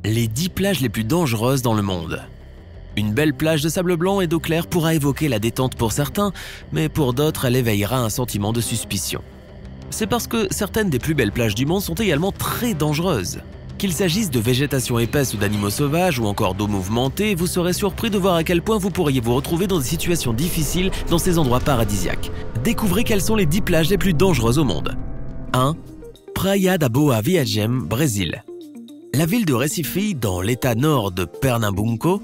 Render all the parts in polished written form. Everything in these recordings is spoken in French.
Les 10 plages les plus dangereuses dans le monde. Une belle plage de sable blanc et d'eau claire pourra évoquer la détente pour certains, mais pour d'autres, elle éveillera un sentiment de suspicion. C'est parce que certaines des plus belles plages du monde sont également très dangereuses. Qu'il s'agisse de végétation épaisse ou d'animaux sauvages ou encore d'eau mouvementée, vous serez surpris de voir à quel point vous pourriez vous retrouver dans des situations difficiles dans ces endroits paradisiaques. Découvrez quelles sont les 10 plages les plus dangereuses au monde. 1. Praia da Boa Viagem, Brésil. La ville de Recife, dans l'état nord de Pernambuco,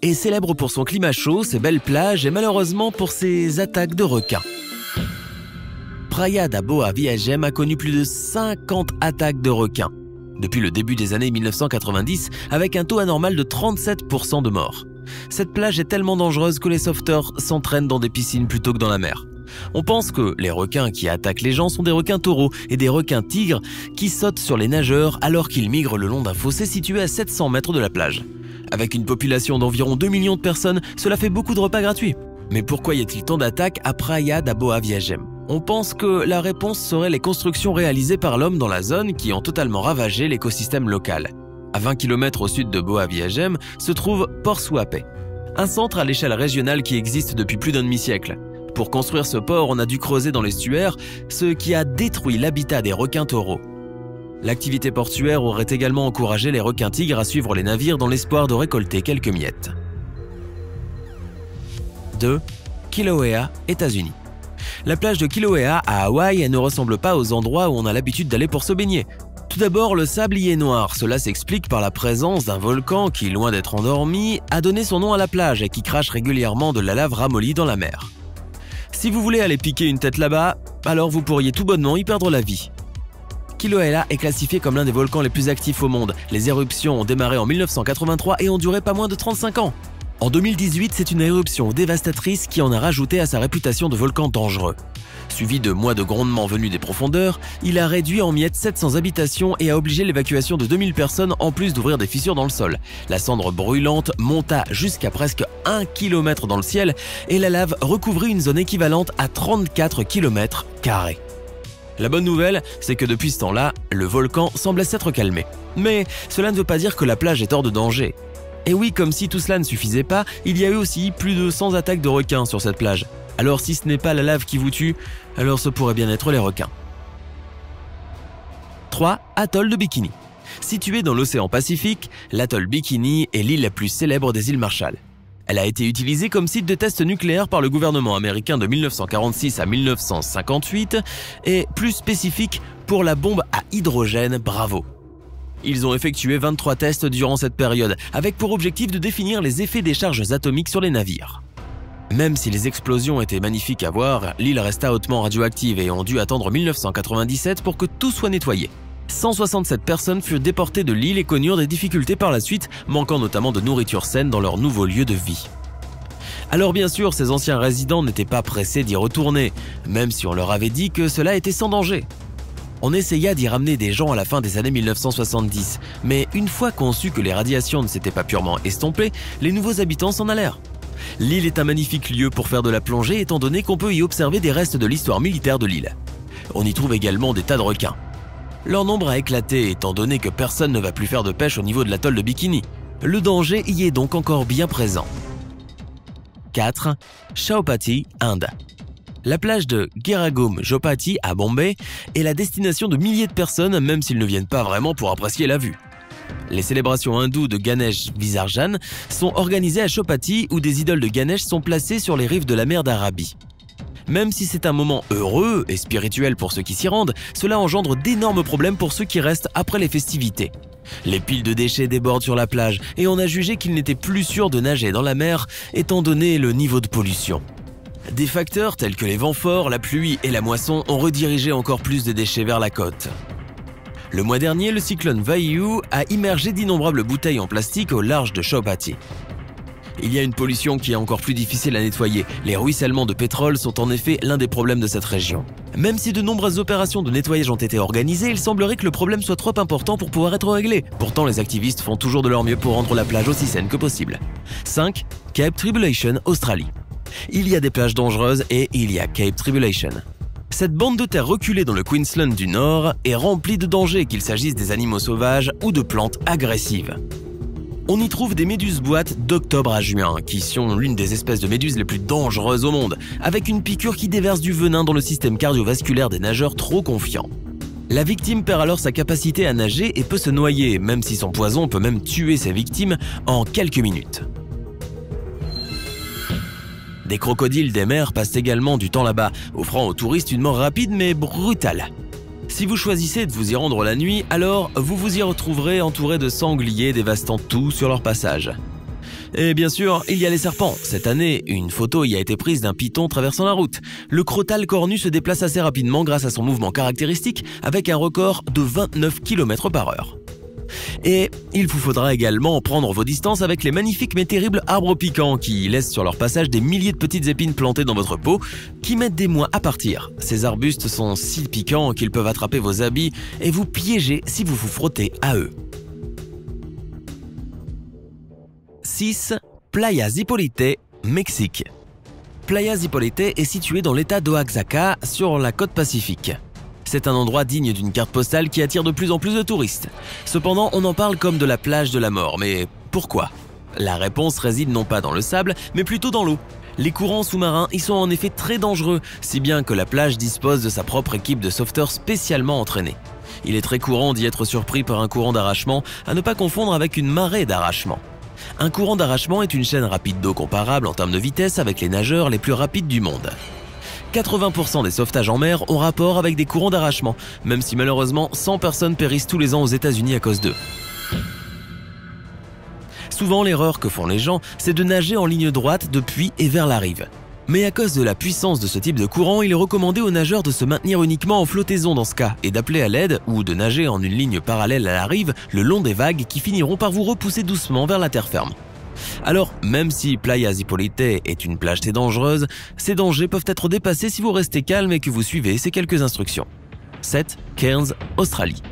est célèbre pour son climat chaud, ses belles plages et malheureusement pour ses attaques de requins. Praia da Boa Viagem a connu plus de 50 attaques de requins depuis le début des années 1990, avec un taux anormal de 37% de morts. Cette plage est tellement dangereuse que les sauveteurs s'entraînent dans des piscines plutôt que dans la mer. On pense que les requins qui attaquent les gens sont des requins taureaux et des requins tigres qui sautent sur les nageurs alors qu'ils migrent le long d'un fossé situé à 700 mètres de la plage. Avec une population d'environ 2 millions de personnes, cela fait beaucoup de repas gratuits. Mais pourquoi y a-t-il tant d'attaques à Praia da Boa Viagem? On pense que la réponse serait les constructions réalisées par l'homme dans la zone qui ont totalement ravagé l'écosystème local. À 20 km au sud de Boa Viagem se trouve Port Suape, un centre à l'échelle régionale qui existe depuis plus d'un demi-siècle. Pour construire ce port, on a dû creuser dans l'estuaire, ce qui a détruit l'habitat des requins taureaux. L'activité portuaire aurait également encouragé les requins tigres à suivre les navires dans l'espoir de récolter quelques miettes. 2. Kilauea, États-Unis. La plage de Kilauea à Hawaï ne ressemble pas aux endroits où on a l'habitude d'aller pour se baigner. Tout d'abord, le sable y est noir. Cela s'explique par la présence d'un volcan qui, loin d'être endormi, a donné son nom à la plage et qui crache régulièrement de la lave ramollie dans la mer. Si vous voulez aller piquer une tête là-bas, alors vous pourriez tout bonnement y perdre la vie. Kilauea est classifié comme l'un des volcans les plus actifs au monde. Les éruptions ont démarré en 1983 et ont duré pas moins de 35 ans. En 2018, c'est une éruption dévastatrice qui en a rajouté à sa réputation de volcan dangereux. Suivi de mois de grondements venus des profondeurs, il a réduit en miettes 700 habitations et a obligé l'évacuation de 2000 personnes en plus d'ouvrir des fissures dans le sol. La cendre brûlante monta jusqu'à presque 1 km dans le ciel et la lave recouvrit une zone équivalente à 34 km². La bonne nouvelle, c'est que depuis ce temps-là, le volcan semblait s'être calmé. Mais cela ne veut pas dire que la plage est hors de danger. Et oui, comme si tout cela ne suffisait pas, il y a eu aussi plus de 100 attaques de requins sur cette plage. Alors si ce n'est pas la lave qui vous tue, alors ce pourrait bien être les requins. 3. Atoll de Bikini. Situé dans l'océan Pacifique, l'atoll Bikini est l'île la plus célèbre des îles Marshall. Elle a été utilisée comme site de test nucléaire par le gouvernement américain de 1946 à 1958 et plus spécifique pour la bombe à hydrogène Bravo. Ils ont effectué 23 tests durant cette période, avec pour objectif de définir les effets des charges atomiques sur les navires. Même si les explosions étaient magnifiques à voir, l'île resta hautement radioactive et ont dû attendre 1997 pour que tout soit nettoyé. 167 personnes furent déportées de l'île et connurent des difficultés par la suite, manquant notamment de nourriture saine dans leur nouveau lieu de vie. Alors bien sûr, ces anciens résidents n'étaient pas pressés d'y retourner, même si on leur avait dit que cela était sans danger. On essaya d'y ramener des gens à la fin des années 1970, mais une fois qu'on sut que les radiations ne s'étaient pas purement estompées, les nouveaux habitants s'en allèrent. L'île est un magnifique lieu pour faire de la plongée étant donné qu'on peut y observer des restes de l'histoire militaire de l'île. On y trouve également des tas de requins. Leur nombre a éclaté étant donné que personne ne va plus faire de pêche au niveau de l'atoll de Bikini. Le danger y est donc encore bien présent. 4. Chowpatty, Inde. La plage de Giragum Chowpatty à Bombay est la destination de milliers de personnes, même s'ils ne viennent pas vraiment pour apprécier la vue. Les célébrations hindoues de Ganesh Visarjan sont organisées à Chowpatty où des idoles de Ganesh sont placées sur les rives de la mer d'Arabie. Même si c'est un moment heureux et spirituel pour ceux qui s'y rendent, cela engendre d'énormes problèmes pour ceux qui restent après les festivités. Les piles de déchets débordent sur la plage et on a jugé qu'il n'était plus sûr de nager dans la mer étant donné le niveau de pollution. Des facteurs tels que les vents forts, la pluie et la moisson ont redirigé encore plus de déchets vers la côte. Le mois dernier, le cyclone Vayu a immergé d'innombrables bouteilles en plastique au large de Chowpatty. Il y a une pollution qui est encore plus difficile à nettoyer. Les ruissellements de pétrole sont en effet l'un des problèmes de cette région. Même si de nombreuses opérations de nettoyage ont été organisées, il semblerait que le problème soit trop important pour pouvoir être réglé. Pourtant, les activistes font toujours de leur mieux pour rendre la plage aussi saine que possible. 5. Cape Tribulation, Australie. Il y a des plages dangereuses et il y a Cape Tribulation. Cette bande de terre reculée dans le Queensland du Nord est remplie de dangers, qu'il s'agisse des animaux sauvages ou de plantes agressives. On y trouve des méduses boîtes d'octobre à juin, qui sont l'une des espèces de méduses les plus dangereuses au monde, avec une piqûre qui déverse du venin dans le système cardiovasculaire des nageurs trop confiants. La victime perd alors sa capacité à nager et peut se noyer, même si son poison peut même tuer ses victimes en quelques minutes. Des crocodiles des mers passent également du temps là-bas, offrant aux touristes une mort rapide mais brutale. Si vous choisissez de vous y rendre la nuit, alors vous vous y retrouverez entouré de sangliers dévastant tout sur leur passage. Et bien sûr, il y a les serpents. Cette année, une photo y a été prise d'un python traversant la route. Le crotal cornu se déplace assez rapidement grâce à son mouvement caractéristique, avec un record de 29 km/h. Et il vous faudra également prendre vos distances avec les magnifiques mais terribles arbres piquants qui laissent sur leur passage des milliers de petites épines plantées dans votre peau qui mettent des mois à partir. Ces arbustes sont si piquants qu'ils peuvent attraper vos habits et vous piéger si vous vous frottez à eux. 6. Playa Zipolite, Mexique. Playa Zipolite est située dans l'état d'Oaxaca, sur la côte pacifique. C'est un endroit digne d'une carte postale qui attire de plus en plus de touristes. Cependant, on en parle comme de la plage de la mort, mais pourquoi? La réponse réside non pas dans le sable, mais plutôt dans l'eau. Les courants sous-marins y sont en effet très dangereux, si bien que la plage dispose de sa propre équipe de sauveteurs spécialement entraînés. Il est très courant d'y être surpris par un courant d'arrachement, à ne pas confondre avec une marée d'arrachement. Un courant d'arrachement est une chaîne rapide d'eau comparable en termes de vitesse avec les nageurs les plus rapides du monde. 80% des sauvetages en mer ont rapport avec des courants d'arrachement, même si malheureusement 100 personnes périssent tous les ans aux États-Unis à cause d'eux. Souvent, l'erreur que font les gens, c'est de nager en ligne droite depuis et vers la rive. Mais à cause de la puissance de ce type de courant, il est recommandé aux nageurs de se maintenir uniquement en flottaison dans ce cas et d'appeler à l'aide ou de nager en une ligne parallèle à la rive le long des vagues qui finiront par vous repousser doucement vers la terre ferme. Alors, même si Playa Zipolite est une plage très dangereuse, ces dangers peuvent être dépassés si vous restez calme et que vous suivez ces quelques instructions. 7. Cairns, Australie.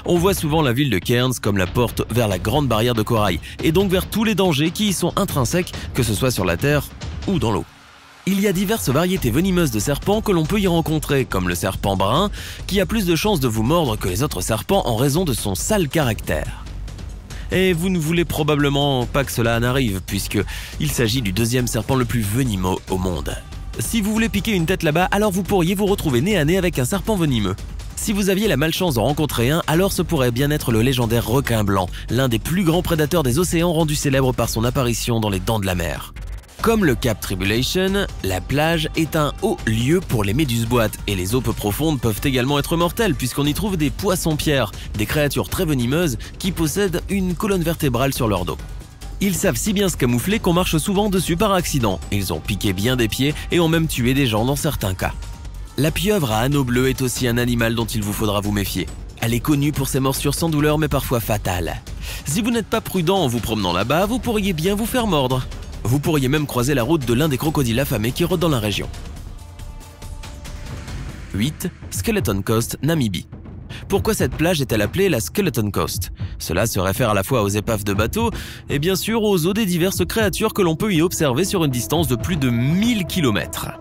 On voit souvent la ville de Cairns comme la porte vers la grande barrière de corail et donc vers tous les dangers qui y sont intrinsèques, que ce soit sur la terre ou dans l'eau. Il y a diverses variétés venimeuses de serpents que l'on peut y rencontrer, comme le serpent brun, qui a plus de chances de vous mordre que les autres serpents en raison de son sale caractère. Et vous ne voulez probablement pas que cela n'arrive, puisqu'il s'agit du deuxième serpent le plus venimeux au monde. Si vous voulez piquer une tête là-bas, alors vous pourriez vous retrouver nez à nez avec un serpent venimeux. Si vous aviez la malchance d'en rencontrer un, alors ce pourrait bien être le légendaire requin blanc, l'un des plus grands prédateurs des océans rendu célèbre par son apparition dans les dents de la mer. Comme le Cap Tribulation, la plage est un haut lieu pour les méduses boîtes et les eaux peu profondes peuvent également être mortelles puisqu'on y trouve des poissons-pierres, des créatures très venimeuses qui possèdent une colonne vertébrale sur leur dos. Ils savent si bien se camoufler qu'on marche souvent dessus par accident. Ils ont piqué bien des pieds et ont même tué des gens dans certains cas. La pieuvre à anneau bleu est aussi un animal dont il vous faudra vous méfier. Elle est connue pour ses morsures sans douleur mais parfois fatales. Si vous n'êtes pas prudent en vous promenant là-bas, vous pourriez bien vous faire mordre. Vous pourriez même croiser la route de l'un des crocodiles affamés qui rôdent dans la région. 8. Skeleton Coast, Namibie. Pourquoi cette plage est-elle appelée la Skeleton Coast? Cela se réfère à la fois aux épaves de bateaux et bien sûr aux os des diverses créatures que l'on peut y observer sur une distance de plus de 1000 km.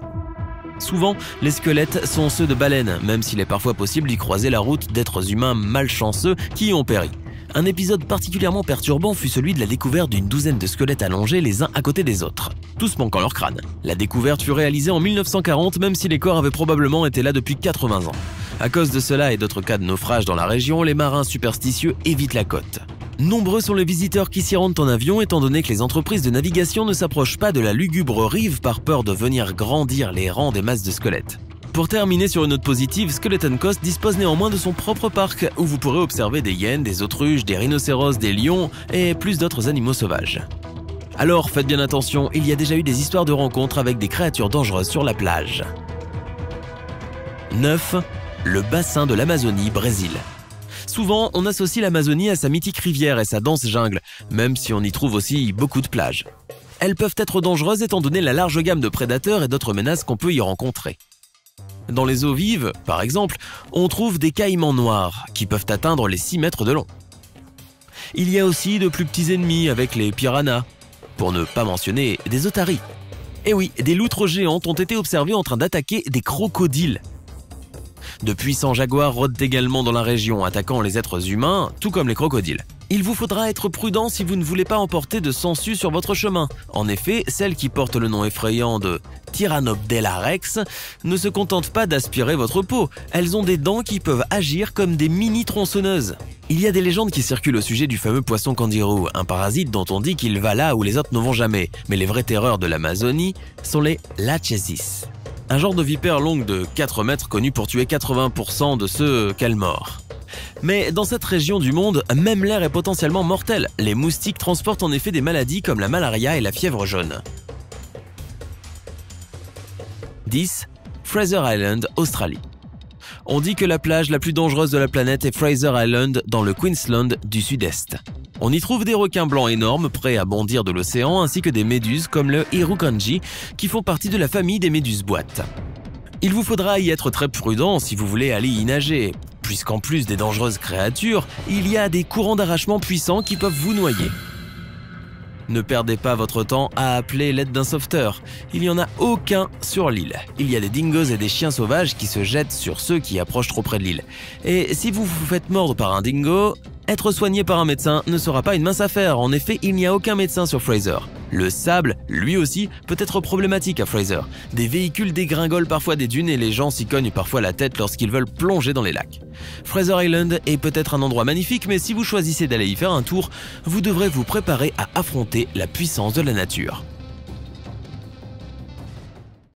Souvent, les squelettes sont ceux de baleines, même s'il est parfois possible d'y croiser la route d'êtres humains malchanceux qui y ont péri. Un épisode particulièrement perturbant fut celui de la découverte d'une douzaine de squelettes allongés les uns à côté des autres, tous manquant leur crâne. La découverte fut réalisée en 1940, même si les corps avaient probablement été là depuis 80 ans. À cause de cela et d'autres cas de naufrage dans la région, les marins superstitieux évitent la côte. Nombreux sont les visiteurs qui s'y rendent en avion étant donné que les entreprises de navigation ne s'approchent pas de la lugubre rive par peur de venir grandir les rangs des masses de squelettes. Pour terminer sur une note positive, Skeleton Coast dispose néanmoins de son propre parc où vous pourrez observer des hyènes, des autruches, des rhinocéros, des lions et plus d'autres animaux sauvages. Alors faites bien attention, il y a déjà eu des histoires de rencontres avec des créatures dangereuses sur la plage. 9. Le bassin de l'Amazonie, Brésil. Souvent, on associe l'Amazonie à sa mythique rivière et sa dense jungle, même si on y trouve aussi beaucoup de plages. Elles peuvent être dangereuses étant donné la large gamme de prédateurs et d'autres menaces qu'on peut y rencontrer. Dans les eaux vives, par exemple, on trouve des caïmans noirs qui peuvent atteindre les 6 mètres de long. Il y a aussi de plus petits ennemis avec les piranhas, pour ne pas mentionner des otaries. Et oui, des loutres géantes ont été observées en train d'attaquer des crocodiles. De puissants jaguars rôdent également dans la région, attaquant les êtres humains, tout comme les crocodiles. Il vous faudra être prudent si vous ne voulez pas emporter de sangsues sur votre chemin. En effet, celles qui portent le nom effrayant de Tyrannobdella rex ne se contentent pas d'aspirer votre peau, elles ont des dents qui peuvent agir comme des mini-tronçonneuses. Il y a des légendes qui circulent au sujet du fameux poisson kangaroo, un parasite dont on dit qu'il va là où les autres ne vont jamais, mais les vraies terreurs de l'Amazonie sont les lachesis. Un genre de vipère longue de 4 mètres connu pour tuer 80% de ceux qu'elle mord. Mais dans cette région du monde, même l'air est potentiellement mortel. Les moustiques transportent en effet des maladies comme la malaria et la fièvre jaune. 10. Fraser Island, Australie. On dit que la plage la plus dangereuse de la planète est Fraser Island dans le Queensland du Sud-Est. On y trouve des requins blancs énormes prêts à bondir de l'océan ainsi que des méduses comme le Irukandji qui font partie de la famille des méduses boîtes. Il vous faudra y être très prudent si vous voulez aller y nager, puisqu'en plus des dangereuses créatures, il y a des courants d'arrachement puissants qui peuvent vous noyer. Ne perdez pas votre temps à appeler l'aide d'un sauveteur, il n'y en a aucun sur l'île. Il y a des dingos et des chiens sauvages qui se jettent sur ceux qui approchent trop près de l'île. Et si vous vous faites mordre par un dingo, être soigné par un médecin ne sera pas une mince affaire. En effet, il n'y a aucun médecin sur Fraser. Le sable, lui aussi, peut être problématique à Fraser. Des véhicules dégringolent parfois des dunes et les gens s'y cognent parfois la tête lorsqu'ils veulent plonger dans les lacs. Fraser Island est peut-être un endroit magnifique, mais si vous choisissez d'aller y faire un tour, vous devrez vous préparer à affronter la puissance de la nature.